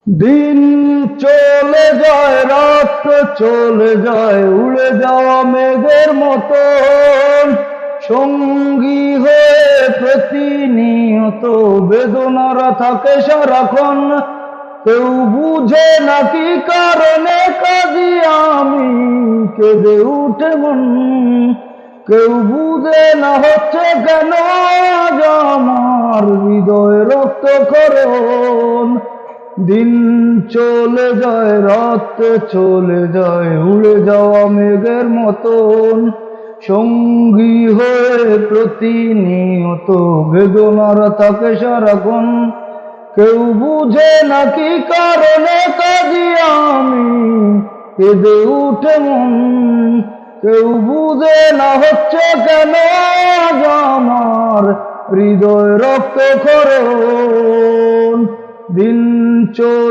দিন চলে যায়, রাত চলে যায়, উড়ে যাওয়া মেঘের মতন সঙ্গী হয়ে প্রতিনিয়ত বেদনারা থাকে সারাক্ষণ। কেউ বুঝে নাকি কারণে কাঁদি আমি, কেঁদে উঠে মন। কেউ বুঝে না হচ্ছে কেন আজ আমার হৃদয় রক্তক্ষরণ। দিন চলে যায়, রাত চলে যায়, উড়ে যাওয়া মেঘের মতন সঙ্গী হয়ে প্রতিনিয়ত বেদনারা থাকে সারাক্ষণ। কেউ বুঝে নাকি কারণে কাঁদি আমি, কেঁদে উঠে মন। কেউ বুঝে না হচ্ছে কেন আজ আমার হৃদয় রক্তক্ষরণ। দিন চলে